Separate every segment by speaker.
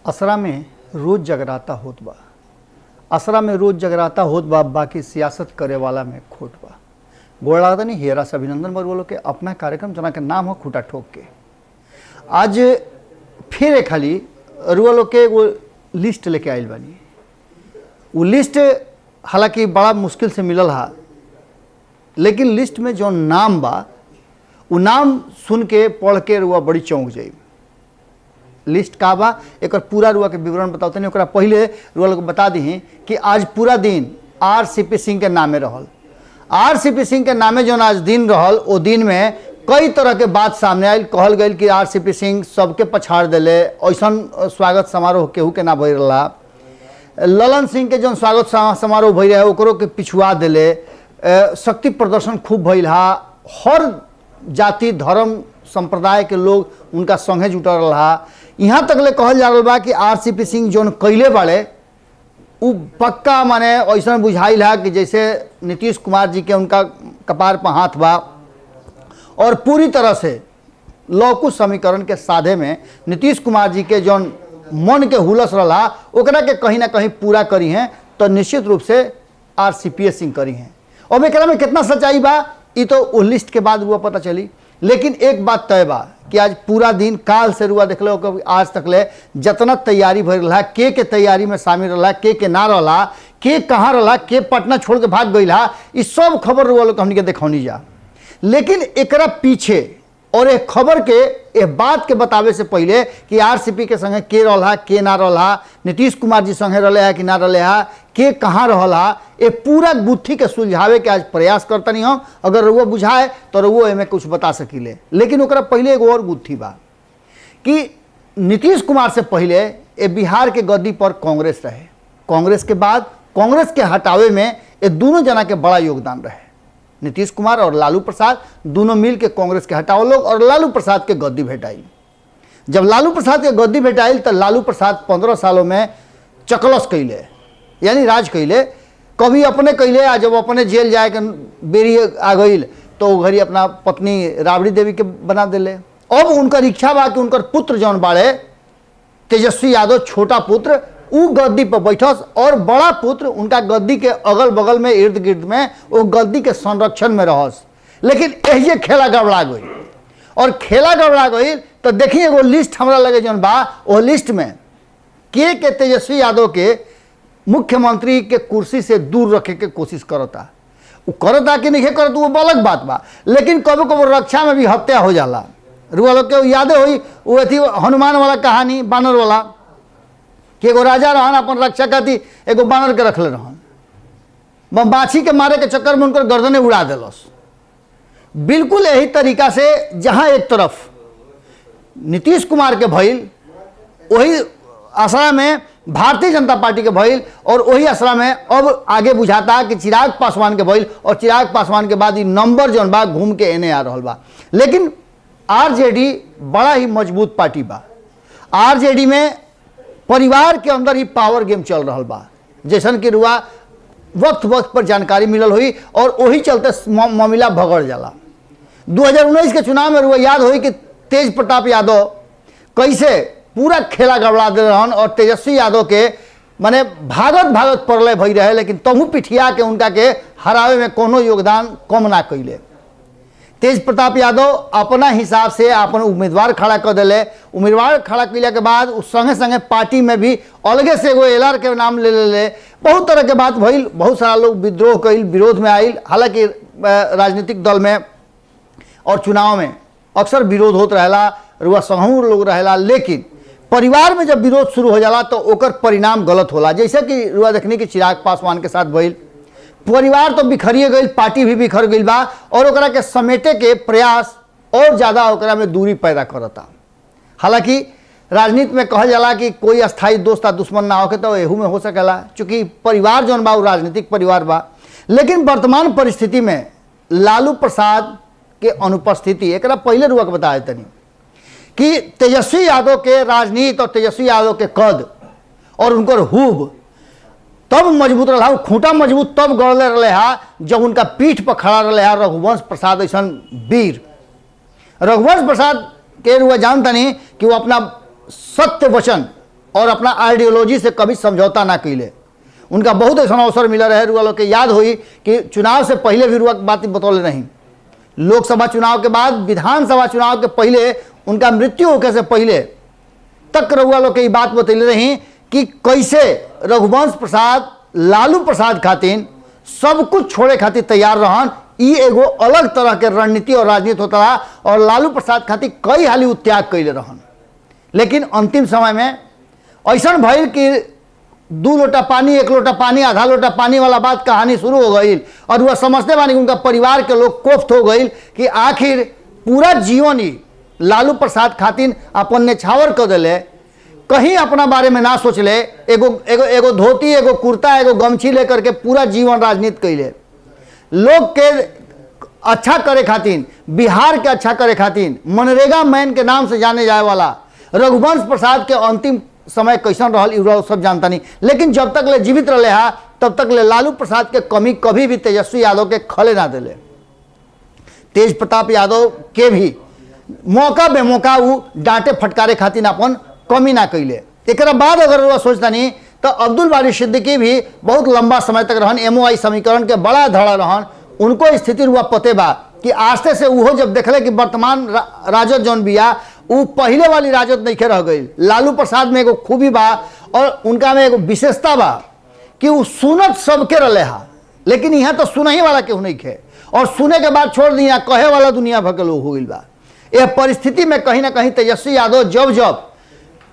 Speaker 1: असरा में रोज जगराता होत बा। असरा में रोज जगराता होत बा, बाकी सियासत करे वाला में खोट बा। गोड़ लागता नहीं हेरा से अभिनंदन बरुआ के अपना कार्यक्रम जना के नाम हो खूटा ठोक के। आज फिर एक खाली रुआ लोग के वो लिस्ट लेके आयल बानी। वो लिस्ट हालांकि बड़ा मुश्किल से मिलल हा, लेकिन लिस्ट में जो नाम बा वो नाम सुन के पढ़ के रुआ बड़ी चौंक जाई। लिस्ट का बा एक पूरा रुआ के विवरण बताओ तनी। ओकरा पहले रुआ लोग बता दी कि आज पूरा दिन आरसीपी सिंह के नामे रहल। आरसीपी सिंह के नामे जो आज दिन रहल, वो दिन में कई तरह के बात सामने आयल। कहल गई कि आरसीपी सिंह सबके पछाड़ दिले, ऐसा स्वागत समारोह केहू के ना भई रहा। ललन सिंह के जो स्वागत समारोह भई रहे ओकरो के पिछुआ दिले। शक्ति प्रदर्शन खूब भइल हा। हर जाति धर्म संप्रदाय के लोग उनका संगे जुटल रहा। यहाँ तक ले कहल जा रहा बा कि आरसीपी सिंह जोन कैले बाड़े उ पक्का माने ऐसा बुझाइल है कि जैसे नीतीश कुमार जी के उनका कपार पर हाथ बा और पूरी तरह से लौकुश समीकरण के साधे में नीतीश कुमार जी के जोन मन के हुलस रहा ओकरा के कहीं ना कहीं पूरा करी हैं, तो निश्चित रूप से आरसीपी सिंह करी हैं। अब एकरा में कितना सच्चाई बा ये तो उस लिस्ट के बाद रुआ पता चली। लेकिन एक बात तय बा कि आज पूरा दिन काल से रुआ देख लो आज तक ले जितना तैयारी भर रहा, के तैयारी में शामिल रहा, के ना रहा, के कहाँ रहा, के पटना छोड़ के भाग गई हा, ये सब खबर रुआ लोग हमनी के देखौनी जा। लेकिन एकरा पीछे और एक खबर के एक बात के बतावे से पहले कि आरसीपी के संगे के रहा, के ना रहा, नीतीश कुमार जी संगे रहे है कि ना रहे है, के कहाँ रहा, ये पूरा गुत्थी के सुलझावे के आज प्रयास करता नहीं हम। अगर रुआ बुझाए तो रुआ एमे कुछ बता सकीले। लेकिन ओकरा पहले एक और गुत्थी बा कि नीतीश कुमार से पहले ये बिहार के गद्दी पर कांग्रेस रहे। कांग्रेस के बाद कांग्रेस के हटावे में ये दोनों जना के बड़ा योगदान रहे। नीतीश कुमार और लालू प्रसाद दोनों मिल के कांग्रेस के हटाओ लोग और लालू प्रसाद के गद्दी भेटाई। जब लालू प्रसाद के गद्दी भेटाइल तो लालू प्रसाद 15 सालों में चकलस कैले, यानी राज कैले। कभी अपने कैले, आ जब अपने जेल जाए के बेरी आ गई तो घरी अपना पत्नी राबड़ी देवी के बना दिले। अब उनकर इच्छा बा कि उनकर पुत्र जौन बाड़े तेजस्वी यादव छोटा पुत्र उ गद्दी पर बैठस और बड़ा पुत्र उनका गद्दी के अगल बगल में इर्द गिर्द में वो गद्दी के संरक्षण में रहस। लेकिन यही खेला गड़बड़ा गई और खेला गड़बड़ा गई तो देखिए एगो लिस्ट हमरा लगे जौन बा वो लिस्ट में के तेजस्वी यादव के मुख्यमंत्री के कुर्सी से दूर रखे के कोशिश करता। वो करता कि नहीं करता वो अलग बात बा, लेकिन कभी कभी रक्षा में भी हत्या हो जाला। रुआ लोग के यादें हुई वो थी हनुमान वाला कहानी, बानर वाला कि एगो राजा रहन अपन रक्षा खातिर एगो बानर के रखले रहन, बाछी के मारे के चक्कर में उनकर गर्दने उड़ा दिलस। बिल्कुल यही तरीका से जहां एक तरफ नीतीश कुमार के भइल, वही असरा में भारतीय जनता पार्टी के भइल और वही असरा में अब आगे बुझाता कि चिराग पासवान के भइल और चिराग पासवान के बाद ये नंबर जौन बा घूम के एने आ रहल बा। लेकिन आरजेडी बड़ा ही मजबूत पार्टी बा। आरजेडी में परिवार के अंदर ही पावर गेम चल रहा बा, जैसन कि रुआ वक्त वक्त पर जानकारी मिलल हुई और वही चलते मामला भगड़ जाला। 2019 के चुनाव में रुआ याद हुई कि तेज प्रताप यादव कैसे पूरा खेला गड़बड़ा दे रहन और तेजस्वी यादव के माने भागत भागत परलय भई रहे, लेकिन तहु पिठिया के उनका के हरावे में कोनो योगदान कम ना कैले। तेज प्रताप यादव अपना हिसाब से अपन उम्मीदवार खड़ा कर दिले। उम्मीदवार खड़ा कैला के बाद उस संगे संगे पार्टी में भी अलगे से एगो एलआर के नाम ले बहुत तरह के बात भइल। बहुत सारा लोग विद्रोह कैल, विरोध में आइल। हालांकि राजनीतिक दल में और चुनाव में अक्सर विरोध होत रहेला, रुआ संघू लोग रहेला, लेकिन परिवार में जब विरोध शुरू हो जाला तो ओकर परिणाम गलत होला। जैसे कि रुआ देखने की चिराग पासवान के साथ भइल, परिवार तो बिखरिए गई, पार्टी भी बिखर गई बा और ओकरा के समेटे के प्रयास और ज़्यादा ओकरा में दूरी पैदा करता। हालांकि राजनीति में कहल जाला कि कोई अस्थाई दोस्त आ दुश्मन ना होके तो एहू में हो सकेला, चूँकि परिवार जौन बा राजनीतिक परिवार बा। लेकिन वर्तमान परिस्थिति में लालू प्रसाद के अनुपस्थिति, एक पहले रुआ के बताए तनी कि तेजस्वी यादव के राजनीति और तेजस्वी यादव के कद और उनकर हुब तब मजबूत रहा। खूंटा मजबूत तब गढ़ले रहे हा जब उनका पीठ पर खड़ा रहे हा रघुवंश प्रसाद ऐसा वीर। रघुवंश प्रसाद के रुआ जानता नहीं कि वो अपना सत्य वचन और अपना आइडियोलॉजी से कभी समझौता ना कैले। उनका बहुत ऐसा अवसर मिला रहे, रुआ लोग के याद हुई कि चुनाव से पहले भी रुआ बात बतौले नहीं, लोकसभा चुनाव के बाद, विधानसभा चुनाव के पहले, उनका मृत्यु होने से पहले तक रुआ लोग के ये बात बतैले रही कि कैसे रघुवंश प्रसाद लालू प्रसाद खातिर सब कुछ छोड़े खातिर तैयार रहन। ई एगो अलग तरह के रणनीति और राजनीति होता रहा और लालू प्रसाद खातिर कई हाली उ त्याग कैले रहन। लेकिन अंतिम समय में ऐसा भइल कि 2 लोटा पानी, 1 लोटा पानी, आधा लोटा पानी वाला बात कहानी शुरू हो गई और वह समझते बानी कि उनका परिवार के लोग कोफ्त हो गई कि आखिर पूरा जीवन ही लालू प्रसाद खातिर अपन नेछावर कर दिले, कहीं अपना बारे में ना सोच ले, एगो धोती, एगो कुर्ता, एगो गमछी लेकर के पूरा जीवन राजनीति कैले। लोग के अच्छा करे खातिर, बिहार के अच्छा करे खातिर, मनरेगा मैन के नाम से जाने जाए वाला रघुवंश प्रसाद के अंतिम समय कैसन रहल सब जानता नहीं। लेकिन जब तक ले जीवित रहे हा तब तक ले लालू प्रसाद के कमी कभी भी तेजस्वी यादव के खले ना दिले। तेज प्रताप यादव के भी मौका बेमौका वो डांटे फटकारे खातिर अपन कमी ना कैले। एक बाद अगर वह सोचता नहीं तो अब्दुल बारी सिद्दीकी भी बहुत लंबा समय तक रहन, MOI समीकरण के बड़ा धड़ा रहन। उनको स्थिति हुआ पते बा कि आस्ते से वो जब देखले कि वर्तमान राजद जौन बिया वो पहले वाली राजद नहीं रह गई। लालू प्रसाद में एगो खूबी बा और उनका में एगो विशेषता बा कि वो सुनत सबके रहे हा, लेकिन यहाँ तो सुनही वाला केहू नहीं खे और सुने के बाद छोड़ दिया, कहे वाला दुनिया भर के लोग हो गई बा। यह परिस्थिति में कहीं ना कहीं तेजस्वी यादव जब जब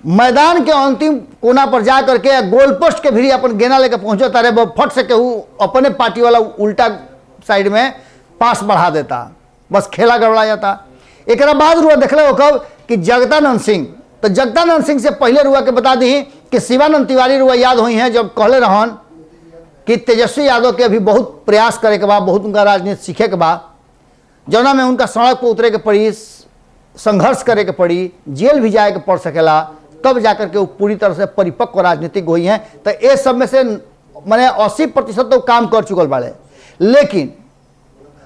Speaker 1: मैदान के अंतिम कोना पर जा करके गोल पोस्ट के भी अपन गेना लेकर पहुंचो तारे, वो फट से केहू अपने पार्टी वाला उल्टा साइड में पास बढ़ा देता, बस खेला गड़बड़ा जाता। एक बाद रुआ देखले हो कब कि जगदानंद सिंह, तो जगदानंद सिंह से पहले रुआ के बता दी कि शिवानंद तिवारी रुआ याद हुई हैं जब कहले रहन कि तेजस्वी यादव के अभी बहुत प्रयास करे के बाद, बहुत उनका राजनीति सीखे के बाद, जौना में उनका सड़क पर उतरे के पड़ी, संघर्ष करे के पड़ी, जेल भी जाए के पड़ सकेला, तब जाकर के वो पूरी तरह से परिपक्व राजनीतिक हुई हैं। तो ये सब में से मैंने 80% तो काम कर चुकल बाड़े। लेकिन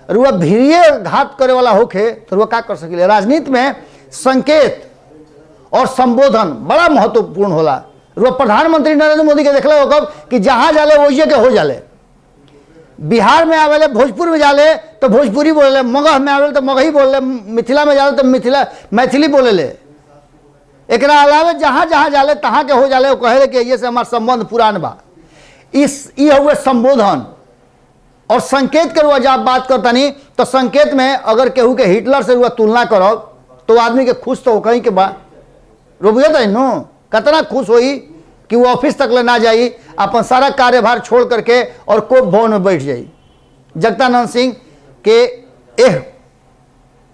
Speaker 1: रुआ भीड़िए घात करे वाला होके तो रुआ क्या कर सके। राजनीति में संकेत और संबोधन बड़ा महत्वपूर्ण होला। रुआ प्रधानमंत्री नरेंद्र मोदी के देखले हो कि जहां जाले वही के हो जाले। बिहार में आवेले भोजपुर में जाले तो भोजपुरी बोले, मगह में आवेले तो मगही बोले, मिथिला में जाले तो मैथिली बोले ले। एक अलावे जहां जहां जाले तहां के हो जाले, वो कहे कि ये से हमार संबंध पुरान बा। ये हुए संबोधन और संकेत के रुआ जब बात करता नहीं तो संकेत में अगर केहू के हिटलर से रुआ तुलना करो तो आदमी के खुश तो हो कहीं के बा रोबिया था नो कितना खुश हुई कि वो ऑफिस तक ले ना जाई, अपन सारा कार्यभार छोड़ करके और कोप भवन में बैठ जाई। जगदानंद सिंह के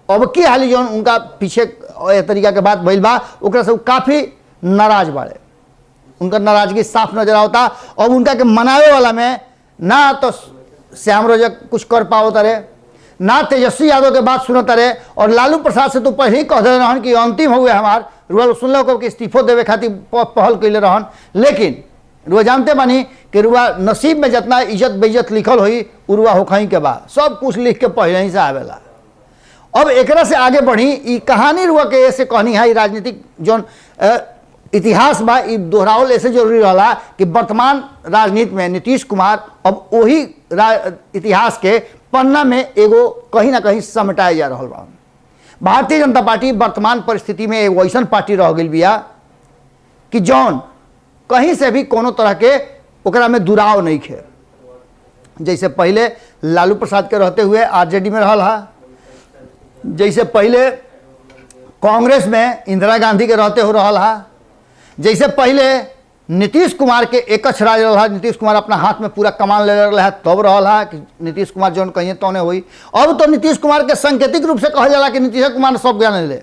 Speaker 1: अब की हाली जो उनका पीछे तरीका के बात भइल बा ओकरा से काफ़ी नाराज बाड़े। उनका नाराजगी साफ नजर आता। अब उनका के मनावे वाला में ना तो श्याम रजक कुछ कर पाओ तारे, ना तेजस्वी यादव के बात सुनो तारे, और लालू प्रसाद से तो पहले ही कह दे रहन कि अंतिम हुए हमार रुआ सुन लो कि इस्तीफो देवे खातिर पहल कैले रहन। लेकिन रुआ जानते बानी कि रुआ नसीब में जितना इज्जत बेइज्जत लिखल हुई उरुआ होखई के बाद सब कुछ लिख के पहले ही से आवेला। अब एकरा से आगे बढ़ी ई कहानी रुआ के ऐसे कहनी है राजनीतिक जो इतिहास बा ई दोहरावल ऐसे जरूरी रहा कि वर्तमान राजनीति में नीतीश कुमार अब वही इतिहास के पन्ना में एगो कहीं ना कहीं समेटाया जा रहा बा। भारतीय जनता पार्टी वर्तमान परिस्थिति में एगो ऐसा पार्टी रह गई बिया कि जौन कहीं से भी कोनो तरह के ओकरा में दुराव नहीं खे। जैसे पहले लालू प्रसाद के रहते हुए आरजेडी में रहल हा, जैसे पहले कांग्रेस में इंदिरा गांधी के रहते हो रहल हा, जैसे पहले नीतीश कुमार के एकच राज रहा, नीतीश कुमार अपना हाथ में पूरा कमान ले रहा है तब रहा कि नीतीश कुमार जौन कहिए तौने हुई। अब तो नीतीश कुमार के सांकेतिक रूप से कहल जाला कि नीतीश कुमार ने सब ज्ञान ले,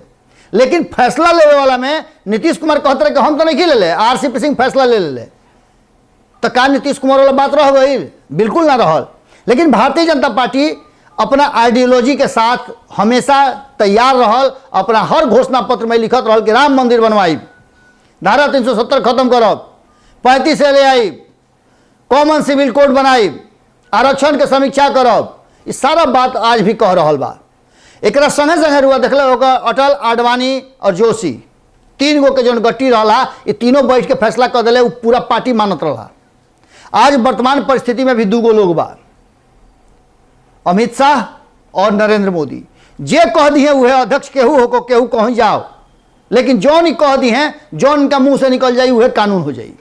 Speaker 1: लेकिन फैसला लेवे वाला में नीतीश कुमार कहते रहे कि हम तो नहीं ले RCP सिंह फैसला ले तो का नीतीश कुमार वाला बात रह गई? बिल्कुल ना रहल। लेकिन भारतीय जनता पार्टी अपना आइडियोलॉजी के साथ हमेशा तैयार रहल, अपना हर घोषणा पत्र में लिखत रहल कि राम मंदिर बनवाई, धारा 370 खत्म करब, 35 से ले आई, कॉमन सिविल कोड बनाई, आरक्षण के समीक्षा करब, ये सारा बात आज भी कह रहा बा। एक संगे संगे रुआ देखले होगा अटल, आडवाणी और जोशी 3 गो के जौन गट्टी रहा, ये तीनों बैठ के फैसला कर दिले, पूरा पार्टी मानत रहा। आज वर्तमान परिस्थिति में भी 2 गो लोग बा, अमित शाह और नरेंद्र मोदी। जे कह दी है वह अध्यक्ष केहू हो को केहू कहीं जाओ, लेकिन जौन ही कह दी है, जौन इनका मुंह से निकल जाई वह कानून हो जाई।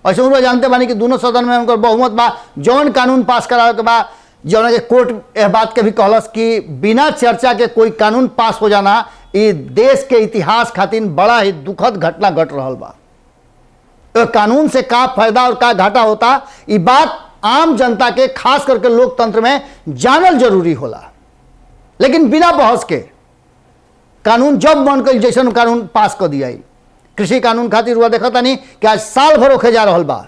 Speaker 1: ऐसे उन जानते बानी कि दोनों सदन में उनका बहुमत बा, जौन कानून पास करावे के बा, जौन के कोर्ट यह बात के भी कहलस कि बिना चर्चा के कोई कानून पास हो जाना ये देश के इतिहास खातिर बड़ा ही दुखद घटना घट रहा बा। तो कानून से का फायदा और का घाटा होता, ये बात आम जनता के, खास करके लोकतंत्र में जानल जरूरी होला। लेकिन बिना बहस के कानून जब मन कर जैसन कानून पास कर दिया। कृषि कानून खातिर हुआ देखा था नहीं कि आज साल भर होके जा रहा बा,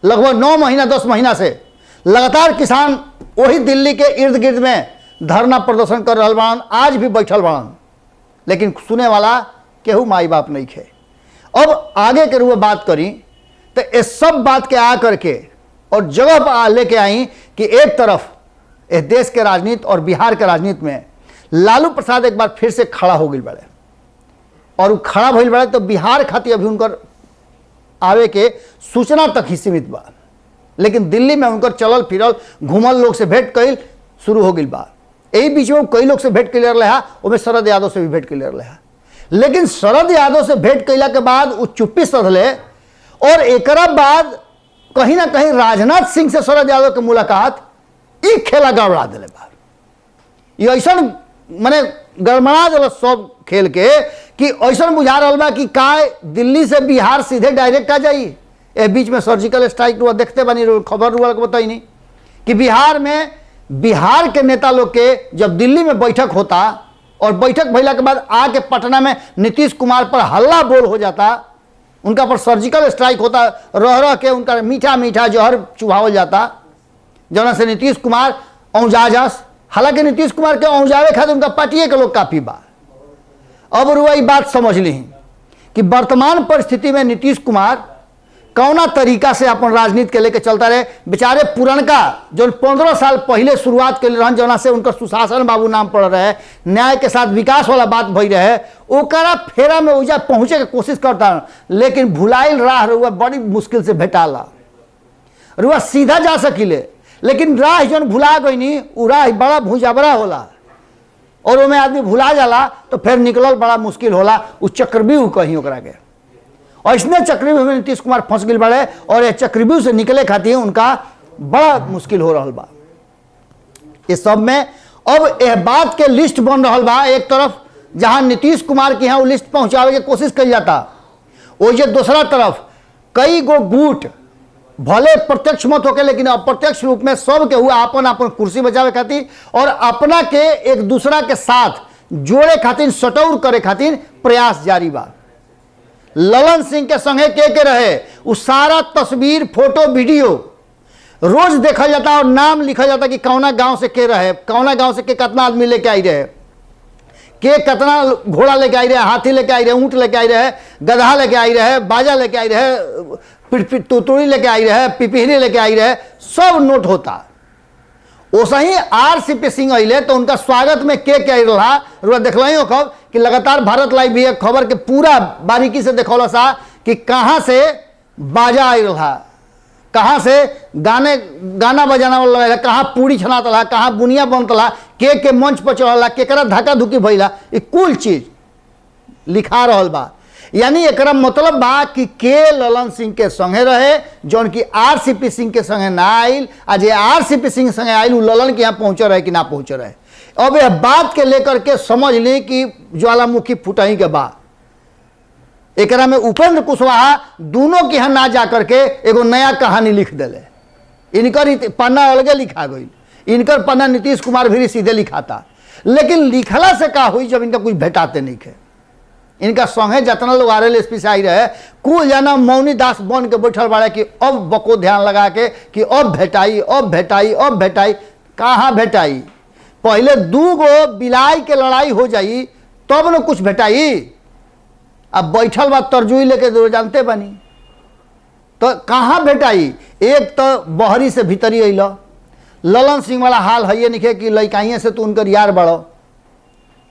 Speaker 1: लगभग 9 महीना 10 महीना से लगातार किसान वही दिल्ली के इर्द गिर्द में धरना प्रदर्शन कर रहा बान, आज भी बैठल बान, लेकिन सुने वाला केहू माई बाप नहीं खे। अब आगे के रुआ बात करी तो इस सब बात के आ करके और जगह पर लेके आई कि एक तरफ इस देश के राजनीति और बिहार के राजनीति में लालू प्रसाद एक बार फिर से खड़ा हो गई बड़े, और वो खड़ा भइल बड़े तो बिहार खातिर अभी उनकर आवे के सूचना तक ही सीमित बा। लेकिन दिल्ली में उनकर चलल फिरल घूमल लोग से भेंट कईल शुरू हो गई बा। यही बीच में कई लोग से भेंट कैले रहा, उसमें शरद यादव से भी भेंट कैले रहा। लेकिन शरद यादव से भेंट कैला के बाद वो चुप्पी सधले, और एकरा बाद कहीं ना कहीं राजनाथ सिंह से शरद यादव के मुलाकात ई खेला गड़बड़ा दिले बा। ये ऐसा माने गड़बड़ा दिल सब खेल के कि ऐसा बुझा रहा बा कि का दिल्ली से बिहार सीधे डायरेक्ट आ जाई। ए बीच में सर्जिकल स्ट्राइक हुआ, देखते बनी खबर हुआ बताई नहीं कि बिहार में बिहार के नेता लोग के जब दिल्ली में बैठक होता और बैठक भइला के बाद आके पटना में नीतीश कुमार पर हल्ला बोल हो जाता, उनका पर सर्जिकल स्ट्राइक होता, रह के उनका मीठा मीठा जहर चुभावल जाता, जौना से नीतीश कुमार औंजा जास। हालांकि नीतीश कुमार के औंजावे खातिर उनका पार्टी के लोग काफी बा। अब रुआ बात समझ ली कि वर्तमान परिस्थिति में नीतीश कुमार कौना तरीका से अपन राजनीति के लेके चलता रहे। बेचारे पुरनका जो 15 साल पहले शुरुआत के रहन, जना से उनका सुशासन बाबू नाम पड़ रहे, न्याय के साथ विकास वाला बात भई रहे, ओकरा फेरा में उजा पहुंचे के कोशिश करता, लेकिन भुलाइल राह रुआ बड़ी मुश्किल से भेटाला। रुआ सीधा जा सकिले, लेकिन राह जौन भुला गई नी उ राह बड़ा भुजाबरा होला, और ओमे आदमी भुला जाला तो फिर निकलल बड़ा मुश्किल होला। उ चक्रव्यूह कहीं ओकरा के, और इसने चक्रव्यूह में नीतीश कुमार फंस गई बड़े, और ये चक्रव्यूह से निकले खातिर उनका बड़ा मुश्किल हो रहा बा। इस सब में अब यह बात के लिस्ट बन रहा बा, एक तरफ जहां नीतीश कुमार की यहाँ वो लिस्ट पहुंचावे की कोशिश करी जाता, वो जे दूसरा तरफ कई गो गुट भले प्रत्यक्ष मत होके लेकिन अप्रत्यक्ष रूप में सब के हुआ अपन अपन कुर्सी बचावे खातिर और अपना के एक दूसरा के साथ जोड़े खातिर, सटौर करे खातिर प्रयास जारी बा। ललन सिंह के संगे के रहे, वो सारा तस्वीर फोटो वीडियो रोज देखा जाता और नाम लिखा जाता कि कौना गांव से के रहे, कौना गांव से के कितना आदमी लेके आई रहे, के कितना घोड़ा लेके आई रहे, हाथी लेके आई रहे, ऊंट लेके आई रहे, गधा लेके आई रहे, बाजा लेके आई रहे, तुतुड़ी लेके आई रहे, पिपहिरी लेके आई रहे, सब नोट होता। ओसा ही आरसीपी सिंह अइले तो उनका स्वागत में के रहा देखल हो खब कि लगातार भारत लाइव भी एक खबर के पूरा बारीकी से देखौला सा कि कहाँ से बाजा आई रहा, कहाँ से गाना बजाना वाला, कहाँ पूरी छनात रहा, कहाँ बुनिया बनत रहा, के मंच पर चढ़ला, केकरा धक्का धुकी भइला, ये कुल चीज लिखा रहल बा। यानी एकरा मतलब बा कि के ललन सिंह के संगे रहे, जौन की आरसीपी सिंह के संगे ना आइल, आज आरसीपी सिंह संगे आइल, ललन के यहाँ पहुंचे रहे कि ना पहुंचे रहे। अब यह बात के लेकर के समझ ली कि ज्वालामुखी फुटही के बाद एकरा में उपेंद्र कुशवाहा दोनों के यहाँ ना जा करके एगो नया कहानी लिख दिले। इनकर पन्ना अलगे लिखा गई, इनकर पन्ना नीतीश कुमार भी सीधे लिखाता, लेकिन लिखला से का हुई जब इनका कुछ भेटाते नहीं थे। इनका संगे जितना लोग आरएलएसपी से आई रहे, कुल जाना मौनी दास बन के बैठल बाड़े कि अब बको ध्यान लगा के कि अब भेटाई, अब भेटाई, अब भेटाई। कहाँ भेटाई? पहले 2 गो बिलाई के लड़ाई हो जाई तब न कुछ भेटाई। अब बैठल बात तरजुई लेके दो जानते बनी तो कहाँ भेटाई? एक तो बहरी से भीतरी अल, ललन सिंह वाला हाल है नहीं कि लड़काइए से तो उनकर यार बड़ो,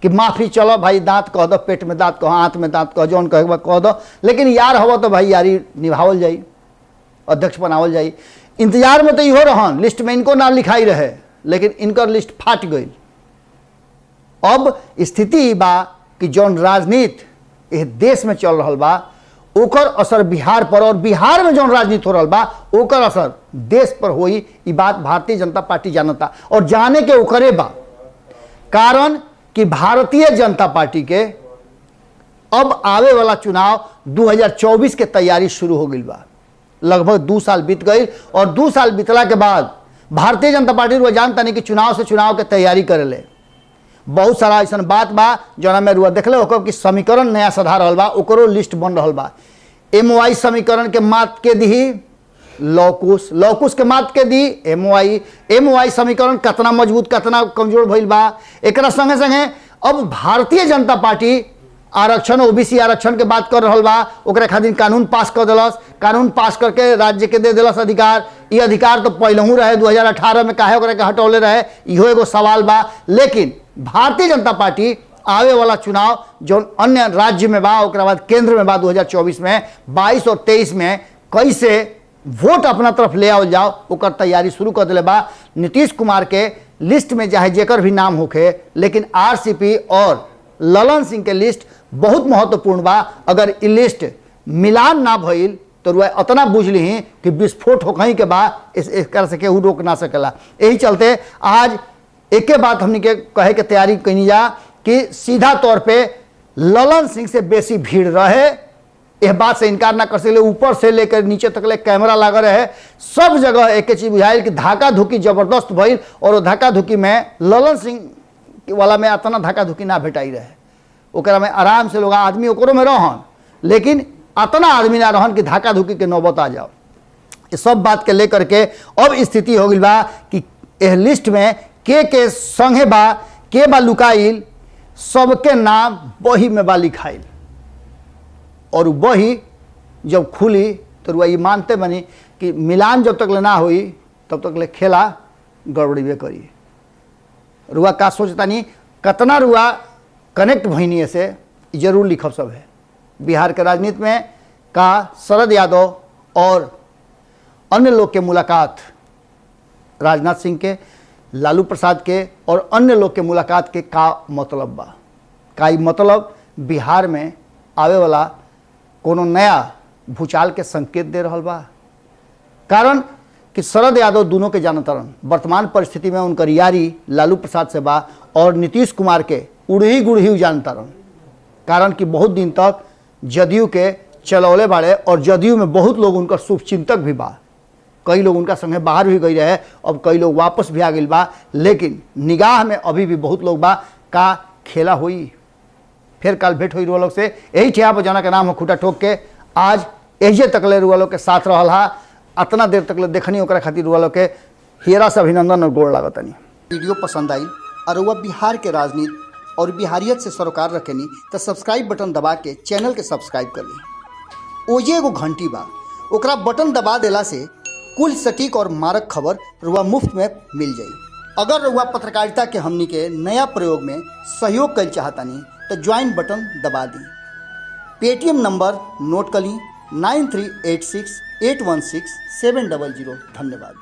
Speaker 1: कि माफी चलो भाई, दांत कह दो, पेट में दांत कहो, हाथ में दांत कहो, जौन कहे कह दो, लेकिन यार हवो तो भाई यारी निभावल जाई, अध्यक्ष बनावल जाई। इंतजार में तो इहो रहन, लिस्ट में इनको नाम लिखाई रहे, लेकिन इनकर लिस्ट फाट गई। अब स्थिति बा कि जौन राजनीति इस देश में चल रहा बा ओकर असर बिहार पर, और बिहार में जौन राजनीति हो रहा बा ओकर असर देश पर होई। ई बात भारतीय जनता पार्टी जानता, और जाने के ओकरे बा कारण कि भारतीय जनता पार्टी के अब आवे वाला चुनाव 2024 के तैयारी शुरू हो गई बा। लगभग 2 साल बीत गई, और 2 साल बीतला के बाद भारतीय जनता पार्टी रुआ जानता नहीं कि चुनाव से चुनाव के तैयारी करे ले। बहुत सारा ऐसा बात बा जना में रुआ देखले हो कि समीकरण नया सधा रहल बा, ओकरो लिस्ट बन रहल बा। MOI समीकरण के मात के दी लॉकुस, लॉकुस के मात के दी MOI समीकरण कितना मजबूत कितना कमजोर भइल बा। एकरा संगे संगे अब भारतीय जनता पार्टी आरक्षण OBC आरक्षण के बात कर रहल बा, ओकरा खातिर कानून पास कर दिलस, कानून पास करके राज्य के दे दिलस अधिकार। ये अधिकार तो पहलहू रहे 2018 में, काहे ओकरा के हटौले रहे, इहो एगो सवाल बा। लेकिन भारतीय जनता पार्टी आवे वाला चुनाव जो अन्य राज्य में बा, ओकरा बाद केंद्र में बा 2024 में, 22 और 23 में कैसे वोट अपना तरफ ले आओ जाओ ओकर तैयारी शुरू कर दिले बा। नीतीश कुमार के लिस्ट में चाहे जेकर भी नाम होखे, लेकिन RCP और ललन सिंह के लिस्ट बहुत महत्वपूर्ण बा। अगर इ लिस्ट मिलान ना भइल तो रुआ अतना बुझ ली कि विस्फोट हो कहीं के बाद इस कर से केहू रोक ना सकेला। यही चलते आज एके बात हमने के कहे के तैयारी कनी जा कि सीधा तौर पे ललन सिंह से बेसी भीड़ रहे, यह बात से इनकार ना कर सकले। ऊपर से लेकर नीचे तक ले कैमरा लगा रहे, सब जगह एक चीज बुझाइल कि धक्का धुकी जबरदस्त भइल, और वो धक्का धुकी में ललन सिंह वाला में इतना धक्का धुकी ना भेटाई रहे। ओकरा में आराम से लोग आदमी ओकरो में रहन, लेकिन इतना आदमी ना रहन कि धक्का धुकी के नौबत आ जाओ। ये सब बात के लेकर के अब स्थिति हो गई बा कि यह लिस्ट में के संगे बा, के बा लुकाइल, सबके नाम बही में बा लिखाइल। और बही जब खुली तो रुआ ये मानते बनी कि मिलान जब तक ले ना हुई तब तक ले खेला गड़बड़ीबे करी। रुआ का सोचता नहीं कतना रुआ कनेक्ट भइनी से जरूर लिखब सब है। बिहार के राजनीति में का शरद यादव और अन्य लोग के मुलाकात, राजनाथ सिंह के, लालू प्रसाद के और अन्य लोग के मुलाकात के का मतलब बा, का मतलब बिहार में आवे वाला कोनो नया भूचाल के संकेत दे रहल बा। कारण कि शरद यादव दोनों के जानतरन, वर्तमान परिस्थिति में उनकर यारी लालू प्रसाद से बा, और नीतीश कुमार के उड़ही गुड़ही जानतरन। कारण कि बहुत दिन तक जदयू के चलौले बाड़े, और जदयू में बहुत लोग उनका शुभचिंतक भी बा। कई लोग उनका संगे बाहर भी गई रहे, अब कई लोग वापस भी आ गई बा, लेकिन निगाह में अभी भी बहुत लोग बा। का खेला हुई, फिर कल भेंट हुई रुआ लोग से। यही ठिया पर जना के नाम हो खूटा ठोक के। आज एजे तकले रुआ लोग के साथ रहल हा, अतना देर तकले देखनी ओकरा खातिर रुआ लोग के हियरा से अभिनंदन और गोड़ लागतनी। वीडियो पसंद आई और रुआ बिहार के राजनीति और बिहारियत से सरोकार रखेनी तो सब्सक्राइब बटन दबा के चैनल के सब्सक्राइब कर ली। ओजे एगो घंटी बा, ओकरा बटन दबा देला से कुल सटीक और मारक खबर रुआ मुफ्त में मिल जाई। अगर रुआ पत्रकारिता के हमनी के नया प्रयोग में सहयोग कर चाहतानी तो ज्वाइन बटन दबा दी। पेटीएम नंबर नोट कर ली 9386816700। धन्यवाद।